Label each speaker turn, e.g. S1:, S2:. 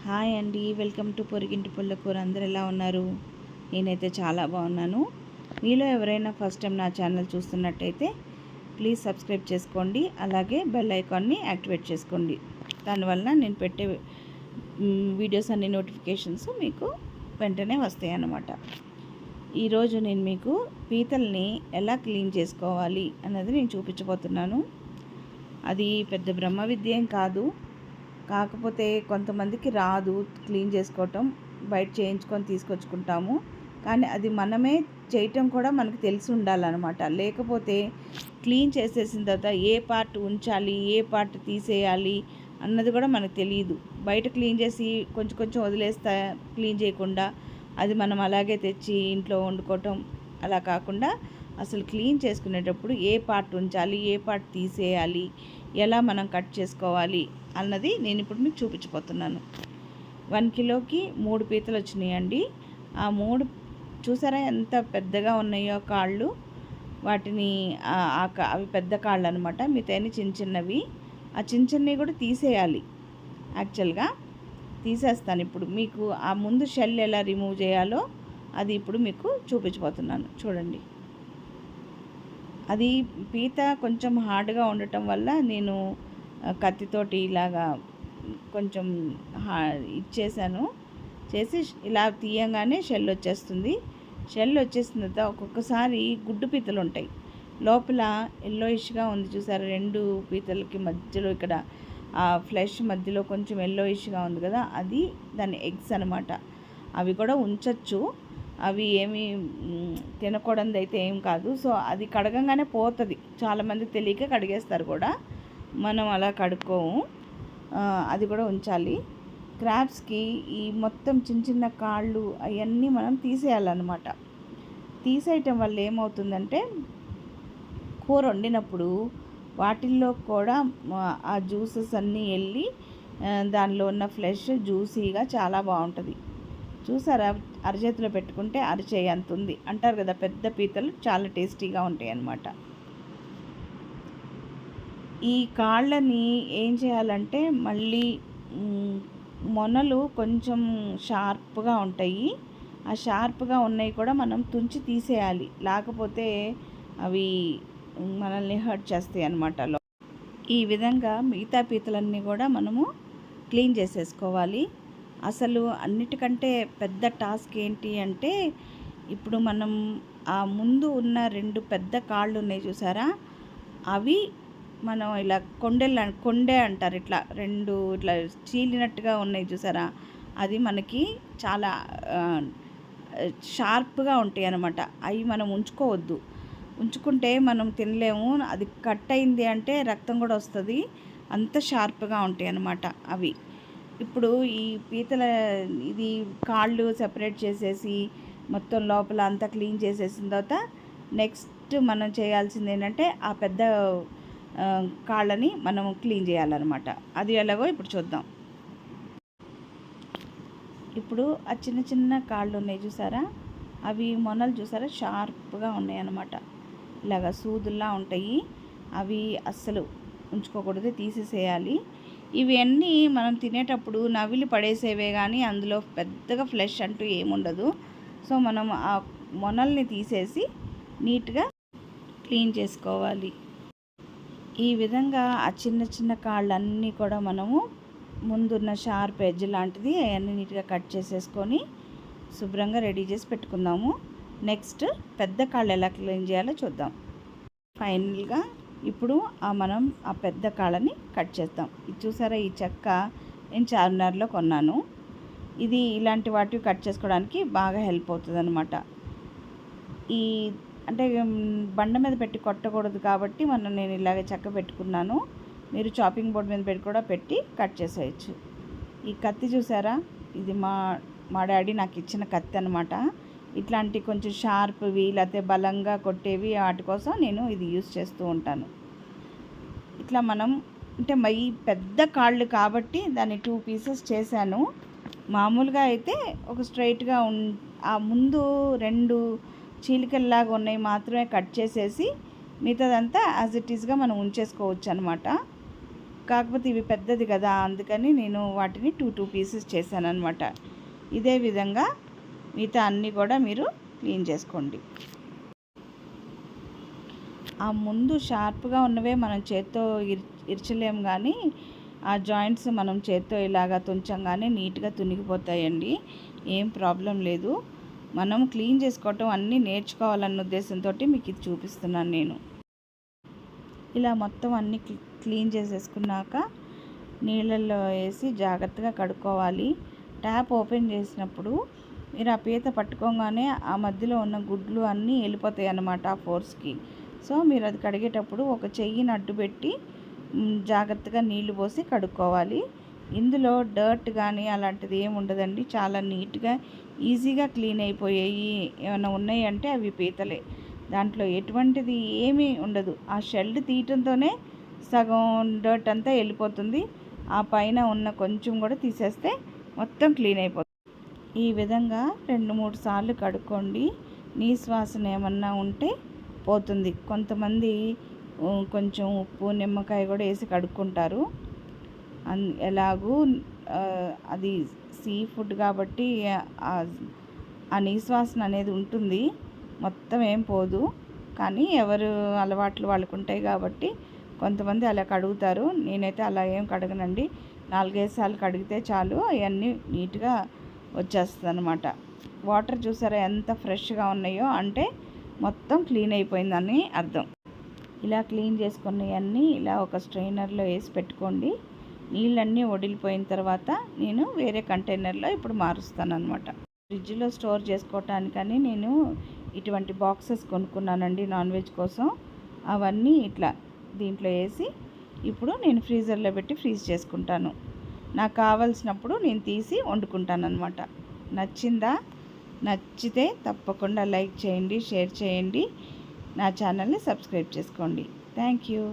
S1: Hi అండి, welcome to పొరిగింటి పుల్లకూర. అందరు ఎలా ఉన్నారు? నేనైతే చాలా బాగున్నాను. మీలో ఎవరైనా ఫస్ట్ టైం నా ఛానల్ చూస్తున్నట్టయితే ప్లీజ్ సబ్స్క్రైబ్ చేసుకోండి. అలాగే బెల్ ఐకాన్ని యాక్టివేట్ చేసుకోండి. దానివల్ల నేను పెట్టే వీడియోస్ అన్ని నోటిఫికేషన్స్ మీకు వెంటనే వస్తాయి అన్నమాట. ఈరోజు నేను మీకు పీతల్ని ఎలా క్లీన్ చేసుకోవాలి అన్నది నేను చూపించబోతున్నాను. అది పెద్ద బ్రహ్మ విద్య ఏం కాదు. కాకపోతే కొంతమందికి రాదు క్లీన్ చేసుకోవటం, బయట చేయించుకొని తీసుకొచ్చుకుంటాము. కానీ అది మనమే చేయటం కూడా మనకు తెలిసి ఉండాలన్నమాట. లేకపోతే క్లీన్ చేసేసిన తర్వాత ఏ పార్ట్ ఉంచాలి, ఏ పార్ట్ తీసేయాలి అన్నది కూడా మనకు తెలియదు. బయట క్లీన్ చేసి కొంచెం కొంచెం వదిలేస్తా, క్లీన్ చేయకుండా అది మనం అలాగే తెచ్చి ఇంట్లో వండుకోవటం అలా కాకుండా అసలు క్లీన్ చేసుకునేటప్పుడు ఏ పార్ట్ ఉంచాలి, ఏ పార్ట్ తీసేయాలి, ఎలా మనం కట్ చేసుకోవాలి అన్నది నేను ఇప్పుడు మీకు చూపించబోతున్నాను. 1 కిలోకి 3 పీతలు వచ్చినాయండి. ఆ 3 చూసారా ఎంత పెద్దగా ఉన్నాయో కాళ్ళు. వాటిని అవి పెద్ద కాళ్ళు అనమాట. మిగతాయి చిన్న చిన్నవి. ఆ చిన్న చిన్నవి కూడా తీసేయాలి. యాక్చువల్గా తీసేస్తాను ఇప్పుడు మీకు. ఆ ముందు షెల్ ఎలా రిమూవ్ చేయాలో అది ఇప్పుడు మీకు చూపించబోతున్నాను. చూడండి, అది పీత కొంచెం హార్డ్గా ఉండటం వల్ల నేను కత్తితోటి ఇలాగా కొంచెం ఇచ్చేసాను. చేసి ఇలా తీయంగానే షెల్ వచ్చేస్తుంది. షెల్ వచ్చేసిన తర్వాత ఒక్కొక్కసారి గుడ్డు పీతలు ఉంటాయి. లోపల ఎల్లోయిష్గా ఉంది చూసారా, 2 పీతలకి మధ్యలో ఇక్కడ ఆ ఫ్లెష్ మధ్యలో కొంచెం ఎల్లోయిష్గా ఉంది కదా, అది దాని ఎగ్స్ అనమాట. అవి కూడా ఉంచచ్చు. అవి ఏమి తినకూడదు అయితే ఏం కాదు. సో అది కడగంగానే పోతుంది. చాలామంది తెలియక కడిగేస్తారు కూడా. మనం అలా కడుక్కోము. అది కూడా ఉంచాలి. క్రాబ్స్కి ఈ మొత్తం చిన్న చిన్న కాళ్ళు అవన్నీ మనం తీసేయాలన్నమాట. తీసేయటం వల్ల ఏమవుతుందంటే కూర వండినప్పుడు వాటిల్లో కూడా ఆ జ్యూసెస్ అన్నీ వెళ్ళి దానిలో ఉన్న ఫ్లెష్ జ్యూసీగా చాలా బాగుంటుంది. చూసారా, అరచేతిలో పెట్టుకుంటే అరచేయి అంత ఉంది అంటారు కదా. పెద్ద పీతలు చాలా టేస్టీగా ఉంటాయి అన్నమాట. ఈ కాళ్ళని ఏం చేయాలంటే మళ్ళీ మొనలు కొంచెం షార్ప్గా ఉంటాయి. ఆ షార్ప్గా ఉన్నవి కూడా మనం తుంచి తీసేయాలి. లేకపోతే అవి మనల్ని హర్ట్ చేస్తాయి అన్నమాట. ఈ విధంగా మిగతా పీతలన్నీ కూడా మనము క్లీన్ చేసేసుకోవాలి. అసలు అన్నిటికంటే పెద్ద టాస్క్ ఏంటి అంటే, ఇప్పుడు మనం ఆ ముందు ఉన్న 2 పెద్ద కాళ్ళు ఉన్నాయి చూసారా, అవి మనం ఇలా కొండే అంటారు. ఇట్లా 2 ఇట్లా చీలినట్టుగా ఉన్నాయి చూసారా, అది మనకి చాలా షార్ప్గా ఉంటాయి అన్నమాట. అవి మనం ఉంచుకోవద్దు. ఉంచుకుంటే మనం తినలేము. అది కట్ అయింది అంటే రక్తం కూడా వస్తుంది. అంత షార్ప్గా ఉంటాయి అన్నమాట అవి. ఇప్పుడు ఈ పీతల ఇది కాళ్ళు సెపరేట్ చేసేసి మొత్తం లోపల అంతా క్లీన్ చేసేసిన తర్వాత నెక్స్ట్ మనం చేయాల్సింది ఏంటంటే ఆ పెద్ద కాళ్ళని మనం క్లీన్ చేయాలన్నమాట. అది ఎలాగో ఇప్పుడు చూద్దాం. ఇప్పుడు ఆ చిన్న చిన్న కాళ్ళు ఉన్నాయి చూసారా, అవి మొనలు చూసారా షార్ప్గా ఉన్నాయి అన్నమాట. ఇలాగ సూదుల్లా ఉంటాయి. అవి అస్సలు ఉంచుకోకూడదు, తీసేసేయాలి. ఇవన్నీ మనం తినేటప్పుడు నవిలి పడేసేవే కానీ అందులో పెద్దగా ఫ్లెష్ అంటూ ఏముండదు. సో మనం ఆ మొనల్ని తీసేసి నీట్గా క్లీన్ చేసుకోవాలి. ఈ విధంగా ఆ చిన్న చిన్న కాళ్ళన్నీ కూడా మనము ముందున్న షార్ప్ ఎడ్జ్ లాంటిది అవన్నీ నీట్గా కట్ చేసేసుకొని శుభ్రంగా రెడీ చేసి పెట్టుకుందాము. నెక్స్ట్ పెద్ద కాళ్ళు ఎలా క్లీన్ చేయాలో చూద్దాం. ఫైనల్గా ఇప్పుడు మనం ఆ పెద్ద కాళ్ళని కట్ చేద్దాం. ఇది చూసారా, ఈ చెక్క నేను చార్మినార్లో కొన్నాను. ఇది ఇలాంటి వాటివి కట్ చేసుకోవడానికి బాగా హెల్ప్ అవుతుంది అనమాట. ఈ అంటే బండ మీద పెట్టి కొట్టకూడదు కాబట్టి నేను ఇలాగే చెక్క పెట్టుకున్నాను. మీరు చాపింగ్ బోర్డ్ మీద పెట్టి కూడా పెట్టి కట్ చేసేయచ్చు. ఈ కత్తి చూసారా, ఇది మా డాడీ నాకు ఇచ్చిన కత్తి అనమాట. ఇట్లాంటి కొంచెం షార్ప్వి లేకపోతే బలంగా కొట్టేవి వాటి కోసం నేను ఇది యూస్ చేస్తూ ఉంటాను. ఇట్లా మనం అంటే ఈ పెద్ద కాళ్ళు కాబట్టి దాన్ని 2 పీసెస్ చేశాను. మామూలుగా అయితే ఒక స్ట్రైట్గా ఆ ముందు 2 చీలికల్లాగా ఉన్నాయి మాత్రమే కట్ చేసేసి మిగతాదంతా యాజ్ ఇట్ ఈస్గా మనం ఉంచేసుకోవచ్చు అనమాట. కాకపోతే ఇవి పెద్దది కదా, అందుకని నేను వాటిని 2 పీసెస్ చేశాను అనమాట. ఇదే విధంగా మిగతా అన్నీ కూడా మీరు క్లీన్ చేసుకోండి. ఆ ముందు షార్ప్గా ఉన్నవే మనం చేత్తో ఇరచలేము, కానీ ఆ జాయింట్స్ మనం చేత్తో ఇలాగా తుంచంగానే నీట్గా తునిగిపోతాయండి. ఏం ప్రాబ్లం లేదు. మనం క్లీన్ చేసుకోవటం అన్నీ నేర్చుకోవాలన్న ఉద్దేశంతో మీకు ఇది చూపిస్తున్నాను నేను. ఇలా మొత్తం అన్నీ క్లీన్ చేసేసుకున్నాక నీళ్ళల్లో వేసి జాగ్రత్తగా కడుక్కోవాలి. ట్యాప్ ఓపెన్ చేసినప్పుడు మీరు ఆ పీత పట్టుకోగానే ఆ మధ్యలో ఉన్న గుడ్లు అన్నీ వెళ్ళిపోతాయి అన్నమాట ఆ ఫోర్స్కి. సో మీరు అది కడిగేటప్పుడు ఒక చెయ్యిని అడ్డుపెట్టి జాగ్రత్తగా నీళ్లు పోసి కడుక్కోవాలి. ఇందులో డర్ట్ కానీ అలాంటిది ఏమి ఉండదండి. చాలా నీట్గా ఈజీగా క్లీన్ అయిపోయాయి. ఏమైనా ఉన్నాయి అంటే అవి పీతలే, దాంట్లో ఎటువంటిది ఏమీ ఉండదు. ఆ షెల్ తీయటంతోనే సగం డర్ట్ అంతా వెళ్ళిపోతుంది. ఆ పైన ఉన్న కొంచెం కూడా తీసేస్తే మొత్తం క్లీన్ అయిపోతుంది. ఈ విధంగా 2-3 సార్లు కడుక్కోండి. నీసు వాసన ఏమన్నా ఉంటే పోతుంది. కొంతమంది కొంచెం ఉప్పు నిమ్మకాయ కూడా వేసి కడుక్కుంటారు. ఎలాగూ అది సీ ఫుడ్ కాబట్టి ఆ నీసు వాసన అనేది ఉంటుంది, మొత్తం ఏం పోదు. కానీ ఎవరు అలవాట్లు వాళ్ళకు ఉంటాయి కాబట్టి కొంతమంది అలా కడుగుతారు. నేనైతే అలా ఏం కడగనండి. 4-5 సార్లు కడిగితే చాలు, అవన్నీ నీట్గా వచ్చేస్తుంది అనమాట. వాటర్ చూసారా ఎంత ఫ్రెష్గా ఉన్నాయో, అంటే మొత్తం క్లీన్ అయిపోయిందని అర్థం. ఇలా క్లీన్ చేసుకున్నవన్నీ ఇలా ఒక స్ట్రైనర్లో వేసి పెట్టుకోండి. నీళ్ళన్నీ వడిలిపోయిన తర్వాత నేను వేరే కంటైనర్లో ఇప్పుడు మారుస్తాను అనమాట. ఫ్రిడ్జ్లో స్టోర్ చేసుకోవటానికని నేను ఇటువంటి బాక్సెస్ కొనుక్కున్నానండి నాన్ వెజ్ కోసం. అవన్నీ ఇట్లా దీంట్లో వేసి ఇప్పుడు నేను ఫ్రీజర్లో పెట్టి ఫ్రీజ్ చేసుకుంటాను. నాకు కావాల్సినప్పుడు నేను తీసి వండుకుంటాను అనమాట. నచ్చిందా? నచ్చితే తప్పకుండా లైక్ చేయండి, షేర్ చేయండి, నా ఛానల్ని సబ్స్క్రైబ్ చేసుకోండి. Thank you.